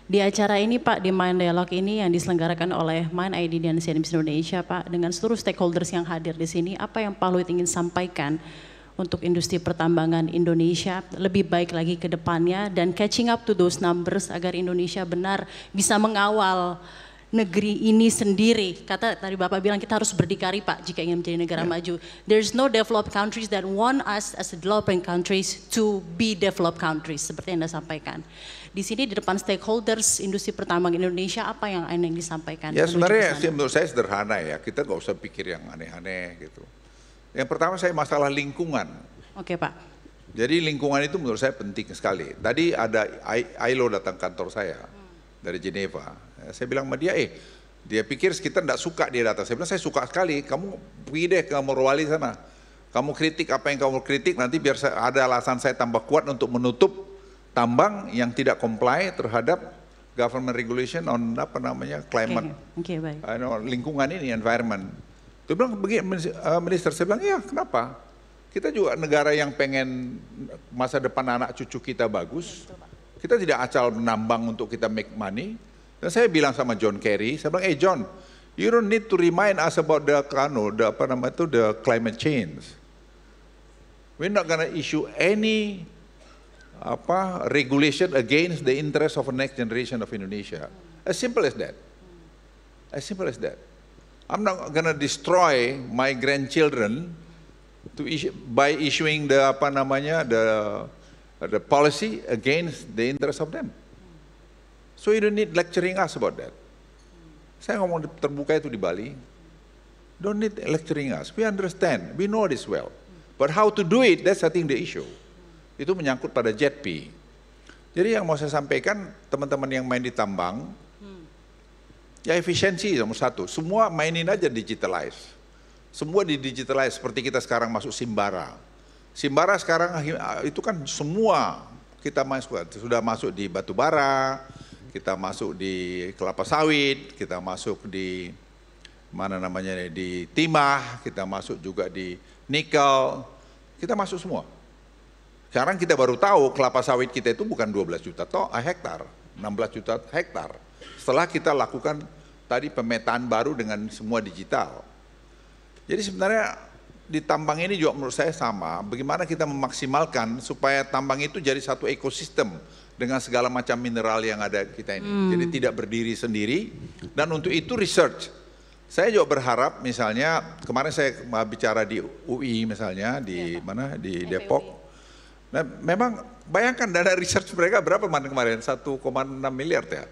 Di acara ini Pak, di Mind Dialogue ini yang diselenggarakan oleh Mind ID dan CNBC Indonesia Pak, dengan seluruh stakeholders yang hadir di sini, apa yang Pak Luhut ingin sampaikan untuk industri pertambangan Indonesia lebih baik lagi ke depannya dan catching up to those numbers agar Indonesia benar bisa mengawal negeri ini sendiri. Kata tadi Bapak bilang kita harus berdikari Pak jika ingin menjadi negara maju. There's no developed countries that want us as a developing countries to be developed countries seperti yang Anda sampaikan. Di sini di depan stakeholders industri pertambangan Indonesia apa yang Anda ingin disampaikan? Ya sebenarnya menurut saya sederhana ya, kita nggak usah pikir yang aneh-aneh gitu. Yang pertama saya masalah lingkungan. Oke Pak. Jadi lingkungan itu menurut saya penting sekali. Tadi ada ILO datang kantor saya dari Geneva. Saya bilang sama dia, dia pikir kita tidak suka dia datang. Saya bilang saya suka sekali, kamu pergi deh ke Morowali sana. Kamu kritik apa yang kamu kritik, nanti biar ada alasan saya tambah kuat untuk menutup tambang yang tidak comply terhadap government regulation on apa namanya climate, baik. Lingkungan ini, environment. Dia bilang begini, minister, saya bilang iya kenapa? Kita juga negara yang pengen masa depan anak cucu kita bagus. Kita tidak asal menambang untuk kita make money. Dan saya bilang sama John Kerry, saya bilang, John, you don't need to remind us about the climate change. We're not gonna issue any regulation against the interest of the next generation of Indonesia. As simple as that. As simple as that. I'm not gonna destroy my grandchildren by issuing the the policy against the interest of them. So you don't need lecturing us about that. Saya ngomong terbuka itu di Bali. Don't need lecturing us. We understand. We know this well. But how to do it, that's I think the issue. Itu menyangkut pada JETP. Jadi yang mau saya sampaikan, teman-teman yang main di tambang, ya efisiensi nomor satu. Semua mainin aja digitalize. Semua di-digitalize seperti kita sekarang masuk Simbara. Simbara sekarang itu kan semua kita sudah masuk di batu bara, kita masuk di kelapa sawit, kita masuk di di timah, kita masuk juga di nikel, kita masuk semua. Sekarang kita baru tahu kelapa sawit kita itu bukan 12 juta hektar, 16 juta hektar. Setelah kita lakukan tadi pemetaan baru dengan semua digital. Jadi sebenarnya di tambang ini juga menurut saya sama, bagaimana kita memaksimalkan supaya tambang itu jadi satu ekosistem dengan segala macam mineral yang ada kita ini. Jadi tidak berdiri sendiri, dan untuk itu research. Saya juga berharap misalnya, kemarin saya bicara di UI misalnya, di di Depok. Nah, memang bayangkan dana research mereka berapa kemarin? 1,6 miliar ya.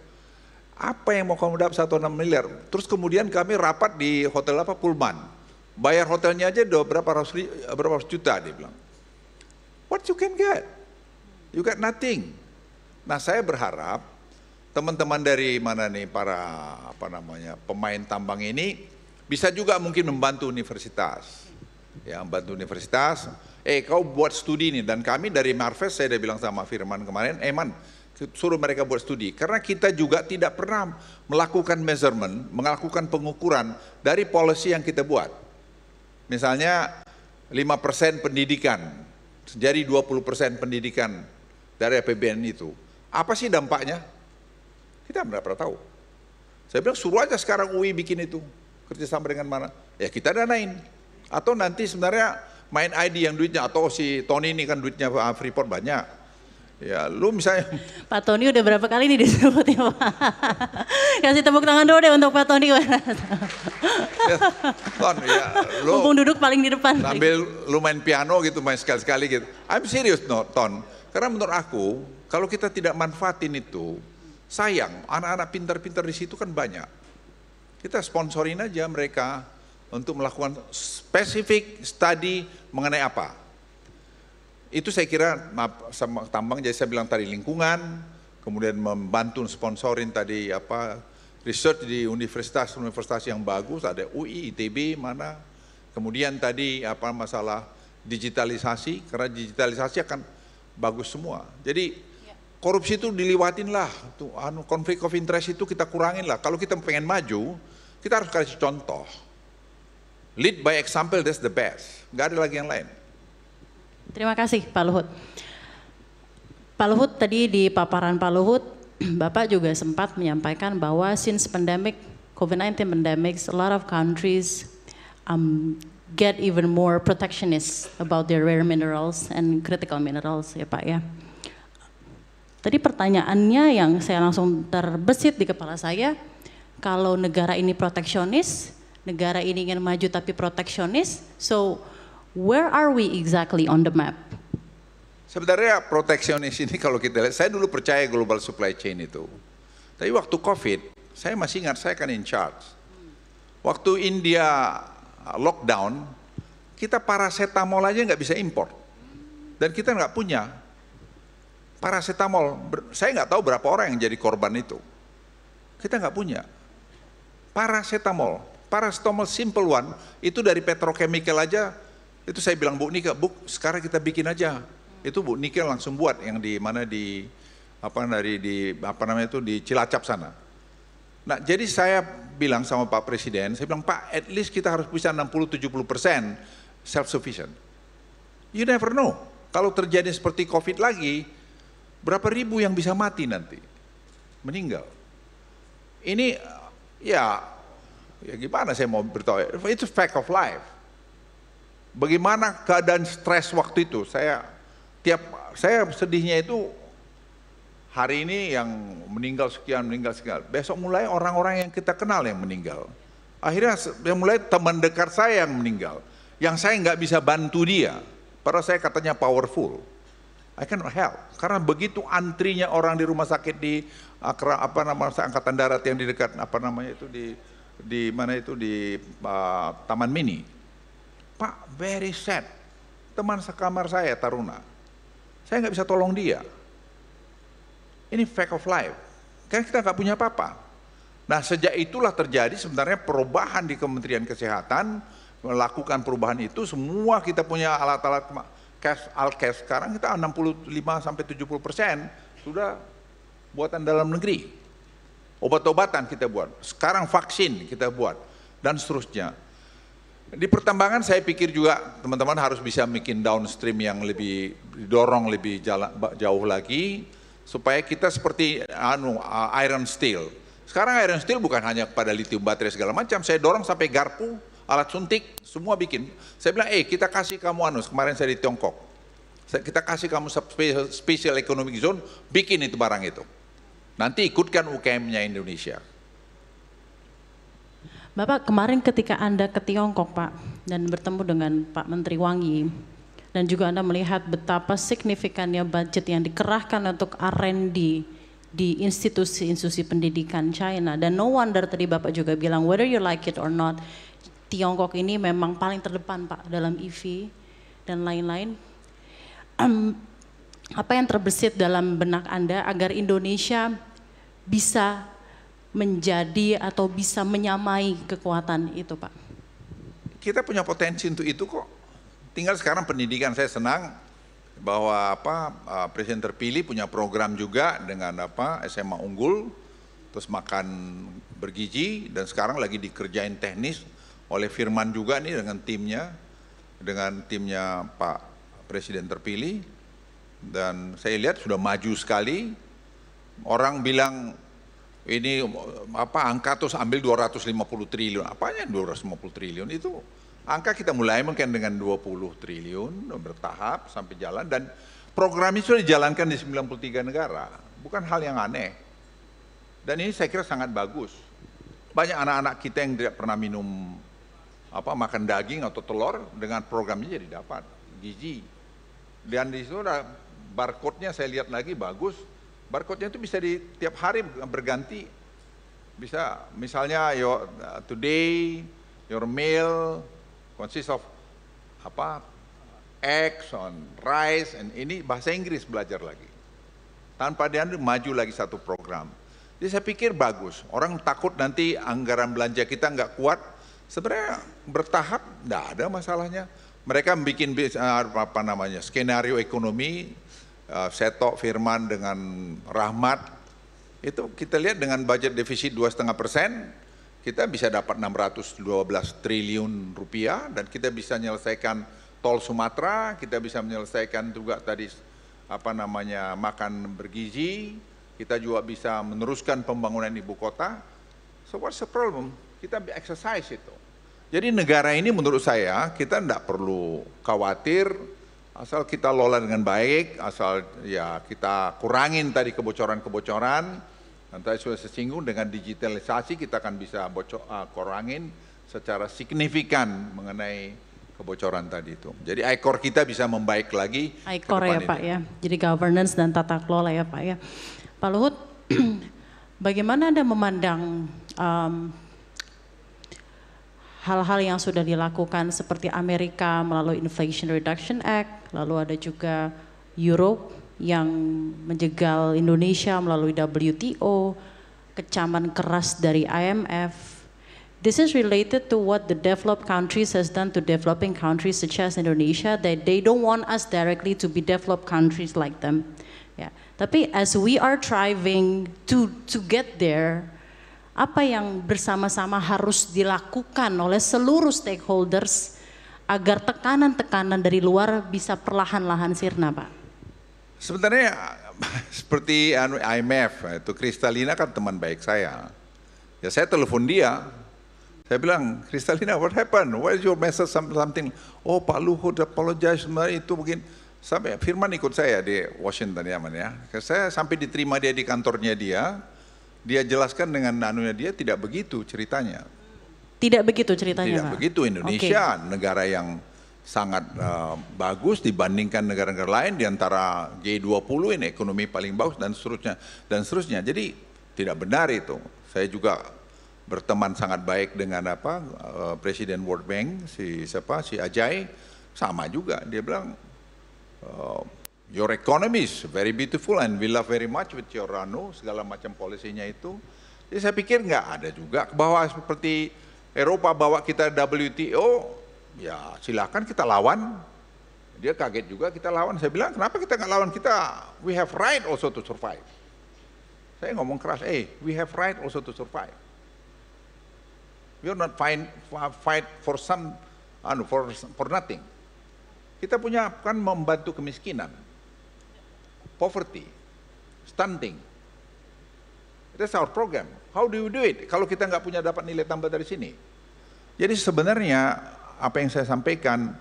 Apa yang mau kamu dapat 1,6 miliar? Terus kemudian kami rapat di hotel Pullman. Bayar hotelnya aja berapa ratus juta, dia bilang. What you can get? You got nothing. Nah, saya berharap teman-teman dari para pemain tambang ini bisa juga mungkin membantu universitas. Ya, membantu universitas. Kau buat studi ini, dan kami dari Marves saya udah bilang sama Firman kemarin, suruh mereka buat studi, karena kita juga tidak pernah melakukan measurement, melakukan pengukuran dari policy yang kita buat. Misalnya 5% pendidikan, jadi 20% pendidikan dari APBN itu. Apa sih dampaknya? Kita tidak pernah tahu. Saya bilang suruh aja sekarang UI bikin itu, kerjasama dengan mana? Ya kita danain. Atau nanti sebenarnya main ID yang duitnya, atau si Tony ini kan duitnya Freeport banyak. Ya lu misalnya. Pak Tony udah berapa kali nih disebut ya Pak? Kasih tepuk tangan dulu deh untuk Pak Tony. Ya, Ton, ya lu mumpung duduk paling di depan. Sambil lu main piano gitu, main sekali-sekali gitu. I'm serious Ton. Karena menurut aku, kalau kita tidak manfaatin itu, sayang, anak-anak pintar-pintar di situ kan banyak. Kita sponsorin aja mereka untuk melakukan spesifik study mengenai apa. Itu saya kira sama tambang, jadi saya bilang tadi lingkungan, kemudian membantu sponsorin tadi research di universitas yang bagus, ada UI, ITB, kemudian tadi masalah digitalisasi, karena digitalisasi akan bagus semua. Jadi korupsi itu diliwatin lah, konflik of interest itu kita kurangin lah. Kalau kita pengen maju, kita harus kasih contoh. Lead by example, that's the best. Nggak ada lagi yang lain. Terima kasih Pak Luhut. Pak Luhut, tadi di paparan Pak Luhut Bapak juga sempat menyampaikan bahwa since pandemic, COVID-19 pandemic, a lot of countries get even more protectionist about their rare minerals and critical minerals, ya Pak ya. Tadi pertanyaannya yang saya langsung terbesit di kepala saya, kalau negara ini proteksionis, negara ini ingin maju tapi proteksionis, so where are we exactly on the map? Sebenarnya proteksionis ini kalau kita lihat, saya dulu percaya global supply chain itu. Tapi waktu COVID, saya masih ingat saya kan in charge. Waktu India lockdown, kita paracetamol aja nggak bisa impor. Dan kita nggak punya paracetamol. Saya nggak tahu berapa orang yang jadi korban itu. Kita nggak punya. Paracetamol simple one, itu dari petrochemical aja, itu saya bilang Bu Nika, Bu sekarang kita bikin aja. Itu Bu Nikel langsung buat yang di mana di Cilacap sana. Nah, jadi saya bilang sama Pak Presiden, saya bilang Pak, at least kita harus bisa 60-70% self sufficient. You never know. Kalau terjadi seperti COVID lagi, berapa ribu yang bisa mati nanti, meninggal. Ini ya gimana saya mau beritahu? Itu fact of life. Bagaimana keadaan stres waktu itu? Saya sedihnya itu hari ini yang meninggal sekian, besok mulai orang-orang yang kita kenal yang meninggal. Akhirnya mulai teman dekat saya yang meninggal, yang saya nggak bisa bantu dia, padahal saya katanya powerful. I cannot help, karena begitu antrinya orang di rumah sakit di Angkatan Darat yang di dekat Taman Mini. Pak, very sad, teman sekamar saya Taruna. Saya nggak bisa tolong dia. Ini fact of life. Kan kita nggak punya apa-apa. Nah, sejak itulah terjadi sebenarnya perubahan di Kementerian Kesehatan, melakukan perubahan itu, semua kita punya alat-alat Alkes, sekarang kita 65-70% sudah buatan dalam negeri. Obat-obatan kita buat, sekarang vaksin kita buat, dan seterusnya. Di pertambangan saya pikir juga teman-teman harus bisa bikin downstream yang lebih didorong lebih jauh lagi supaya kita seperti iron steel. Sekarang iron steel bukan hanya pada lithium baterai segala macam, saya dorong sampai garpu, alat suntik, semua bikin. Saya bilang, kita kasih kamu kemarin saya di Tiongkok. Kita kasih kamu special economic zone, bikin itu barang itu. Nanti ikutkan UKM-nya Indonesia. Bapak kemarin ketika Anda ke Tiongkok Pak dan bertemu dengan Pak Menteri Wangi dan juga Anda melihat betapa signifikannya budget yang dikerahkan untuk R&D di institusi-institusi pendidikan China, dan no wonder tadi Bapak juga bilang whether you like it or not, Tiongkok ini memang paling terdepan Pak dalam EV dan lain-lain. Apa yang terbesit dalam benak Anda agar Indonesia bisa menjadi atau bisa menyamai kekuatan itu Pak? Kita punya potensi untuk itu kok. Tinggal sekarang pendidikan, saya senang bahwa Presiden terpilih punya program juga dengan SMA unggul, terus makan bergizi, dan sekarang lagi dikerjain teknis oleh Firman juga nih dengan timnya Pak Presiden terpilih, dan saya lihat sudah maju sekali. Orang bilang ini angka terus ambil 250 triliun, apanya 250 triliun itu? Angka kita mulai mungkin dengan 20 triliun bertahap sampai jalan, dan program ini sudah dijalankan di 93 negara, bukan hal yang aneh. Dan ini saya kira sangat bagus. Banyak anak-anak kita yang tidak pernah minum makan daging atau telur, dengan program ini jadi dapat gizi. Dan di situ ada barcode-nya, saya lihat lagi bagus. Barcode-nya itu bisa di tiap hari berganti. Bisa misalnya today your meal consists of eggs on rice, and ini bahasa Inggris belajar lagi. Tanpa dia maju lagi satu program. Jadi saya pikir bagus. Orang takut nanti anggaran belanja kita nggak kuat. Sebenarnya bertahap nggak ada masalahnya. Mereka bikin skenario ekonomi. Seto, Firman dengan Rahmat, itu kita lihat dengan budget defisit 2,5%, kita bisa dapat 612 triliun rupiah, dan kita bisa menyelesaikan tol Sumatera, kita bisa menyelesaikan juga tadi makan bergizi, kita juga bisa meneruskan pembangunan ibu kota. So what's the problem? Kita exercise itu. Jadi negara ini menurut saya kita tidak perlu khawatir, asal kita lola dengan baik, asal ya kita kurangin tadi kebocoran-kebocoran. Nanti sudah sesinggung dengan digitalisasi kita akan bisa kurangin secara signifikan mengenai kebocoran tadi itu. Jadi ICOR kita bisa membaik lagi. ICOR ya Pak ya, jadi governance dan tata kelola ya Pak ya. Pak Luhut, bagaimana Anda memandang hal-hal yang sudah dilakukan seperti Amerika melalui Inflation Reduction Act, lalu ada juga Europe yang menjegal Indonesia melalui WTO, kecaman keras dari IMF. This is related to what the developed countries has done to developing countries such as Indonesia, that they don't want us directly to be developed countries like them. Ya, tapi as we are striving to get there, apa yang bersama-sama harus dilakukan oleh seluruh stakeholders agar tekanan-tekanan dari luar bisa perlahan-lahan sirna, Pak? Sebenarnya seperti IMF, itu Kristalina kan teman baik saya. Ya saya telepon dia, saya bilang, Kristalina, what happened? What is your message something? Oh Pak Luhut apologize, sebenarnya itu mungkin. Sampai Firman ikut saya di Washington ya, Man ya. Saya sampai diterima dia di kantornya dia jelaskan dengan anunya dia tidak begitu ceritanya. Tidak begitu ceritanya, Tidak Pak? begitu. Indonesia negara yang sangat bagus dibandingkan negara-negara lain, di antara G20 ini ekonomi paling bagus dan seterusnya. Jadi tidak benar itu. Saya juga berteman sangat baik dengan Presiden World Bank si Ajay, sama juga dia bilang your economy is very beautiful and we love very much with your segala macam polisinya itu. Jadi saya pikir nggak ada juga bahwa seperti Eropa bawa kita WTO, ya silakan kita lawan. Dia kaget juga kita lawan. Saya bilang kenapa kita nggak lawan, kita we have right also to survive. Saya ngomong keras, we have right also to survive. We are not fight for some for nothing. Kita punya kan membantu kemiskinan, poverty, stunting. That's our program. How do you do it? Kalau kita nggak punya dapat nilai tambah dari sini. Jadi sebenarnya apa yang saya sampaikan,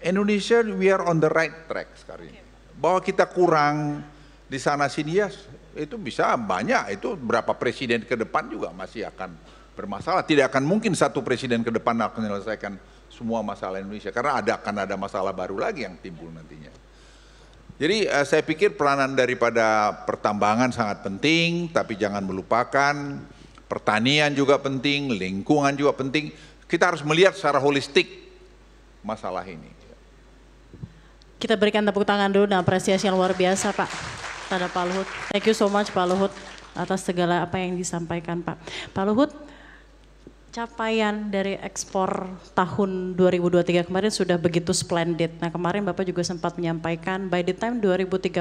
Indonesia we are on the right track sekarang ini. Bahwa kita kurang di sana sini ya itu bisa banyak, itu berapa presiden ke depan juga masih akan bermasalah. Tidak akan mungkin satu presiden ke depan akan menyelesaikan semua masalah Indonesia, karena akan ada masalah baru lagi yang timbul nantinya. Jadi saya pikir peranan daripada pertambangan sangat penting, tapi jangan melupakan pertanian juga penting, lingkungan juga penting. Kita harus melihat secara holistik masalah ini. Kita berikan tepuk tangan dulu dan apresiasi yang luar biasa Pak terhadap Pak Luhut. Thank you so much Pak Luhut atas segala apa yang disampaikan Pak. Pak Luhut, capaian dari ekspor tahun 2023 kemarin sudah begitu splendid. Nah kemarin Bapak juga sempat menyampaikan by the time 2030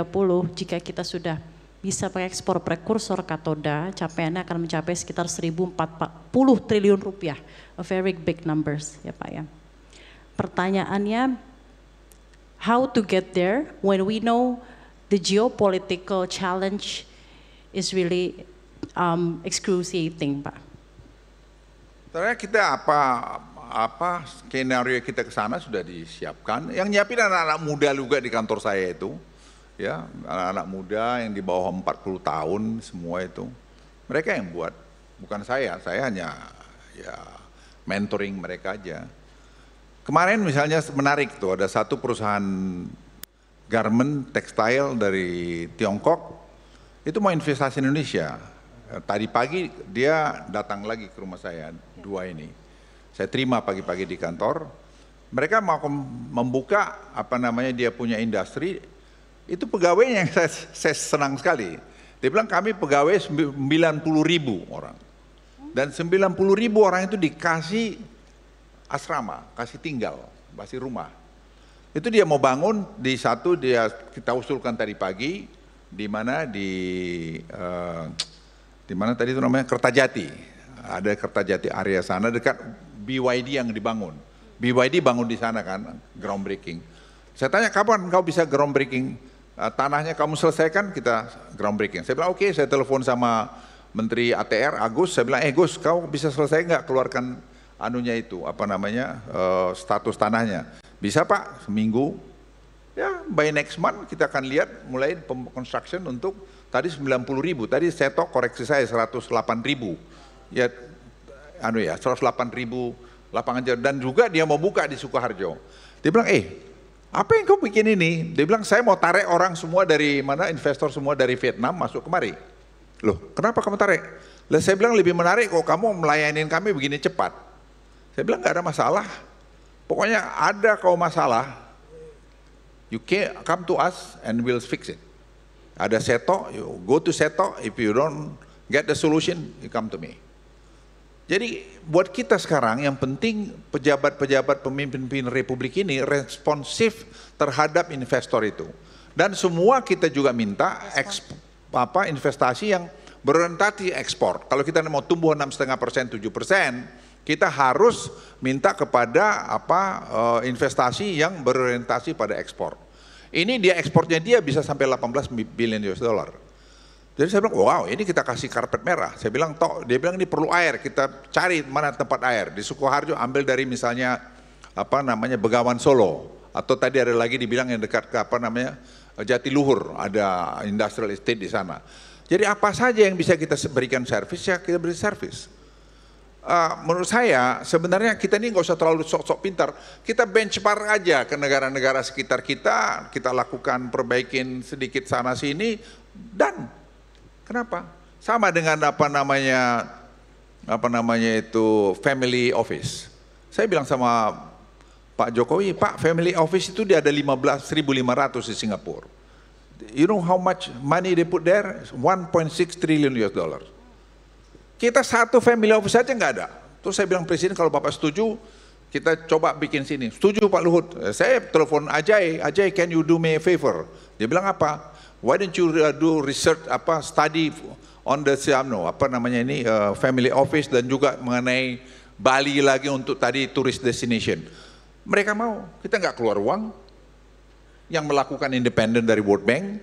jika kita sudah bisa mengekspor prekursor katoda, capaiannya akan mencapai sekitar 1.040 triliun rupiah. A very big numbers ya Pak ya. Pertanyaannya, how to get there when we know the geopolitical challenge is really excruciating Pak? Sebenarnya kita apa skenario kita ke sana sudah disiapkan. Yang nyiapin anak-anak muda juga di kantor saya itu, ya anak-anak muda yang di bawah 40 tahun semua itu. Mereka yang buat, bukan saya hanya ya mentoring mereka aja. Kemarin misalnya menarik tuh, ada satu perusahaan garment tekstil dari Tiongkok itu mau investasi Indonesia. Tadi pagi dia datang lagi ke rumah saya, dua ini. Saya terima pagi-pagi di kantor. Mereka mau membuka dia punya industri. Itu pegawainya yang saya senang sekali. Dia bilang kami pegawai 90.000 orang. Dan 90.000 orang itu dikasih asrama, kasih tinggal, kasih rumah. Itu dia mau bangun di satu, kita usulkan tadi pagi, di mana di mana tadi itu namanya Kertajati. Ada Kertajati area sana dekat BYD yang dibangun. BYD bangun di sana kan, groundbreaking. Saya tanya kapan kau bisa groundbreaking? tanahnya kamu selesaikan, kita groundbreaking. Saya bilang oke, saya telepon sama Menteri ATR Agus, saya bilang Gus, kau bisa selesai nggak keluarkan anunya itu, apa namanya, status tanahnya. Bisa Pak, seminggu. Ya, by next month kita akan lihat mulai construction untuk tadi 90.000, tadi setok koreksi saya 108.000. Ya, 108.000 lapangan kerja, dan juga dia mau buka di Sukoharjo. Dia bilang, apa yang kau bikin ini? Dia bilang, saya mau tarik orang semua dari mana, investor semua dari Vietnam masuk kemari. Loh, kenapa kamu tarik? Lah saya bilang lebih menarik kok kamu melayanin kami begini cepat. Saya bilang nggak ada masalah. Pokoknya ada kau masalah, you can come to us and we'll fix it. Ada Seto, you go to Seto. If you don't get the solution, you come to me. Jadi buat kita sekarang yang penting pejabat-pejabat pemimpin republik ini responsif terhadap investor itu. Dan semua kita juga minta investasi yang berorientasi ekspor. Kalau kita mau tumbuh 6,5%, 7%, kita harus minta kepada investasi yang berorientasi pada ekspor. Ini dia ekspornya dia bisa sampai 18 billion US dollar. Jadi saya bilang, wow, ini kita kasih karpet merah. Saya bilang, dia bilang ini perlu air, kita cari mana tempat air. Di Sukoharjo ambil dari misalnya Begawan Solo, atau tadi ada lagi dibilang yang dekat ke Jatiluhur, ada industrial estate di sana. Jadi apa saja yang bisa kita berikan servis, ya kita beri servis. Menurut saya sebenarnya kita ini nggak usah terlalu sok-sok pintar. Kita benchmark aja ke negara-negara sekitar kita lakukan perbaikin sedikit sana sini, dan kenapa? Sama dengan family office. Saya bilang sama Pak Jokowi, Pak, family office itu dia ada 1.500 di Singapura. You know how much money they put there? 1.6 trillion US dollar. Kita satu family office saja nggak ada. Terus saya bilang Presiden, kalau Bapak setuju, kita coba bikin sini. Setuju Pak Luhut. Saya telepon Ajay, can you do me a favor? Dia bilang apa? Why don't you do research, study on the family office, dan juga mengenai Bali lagi untuk tadi tourist destination. Mereka mau, kita nggak keluar uang. Yang melakukan independen dari World Bank.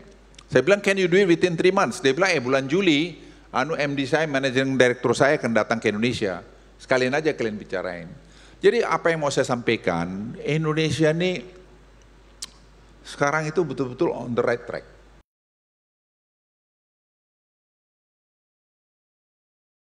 Saya bilang, can you do it within 3 months? Dia bilang, bulan Juli, MD saya, managing director saya akan datang ke Indonesia. Sekalian aja kalian bicarain. Jadi apa yang mau saya sampaikan, Indonesia ini sekarang itu betul-betul on the right track.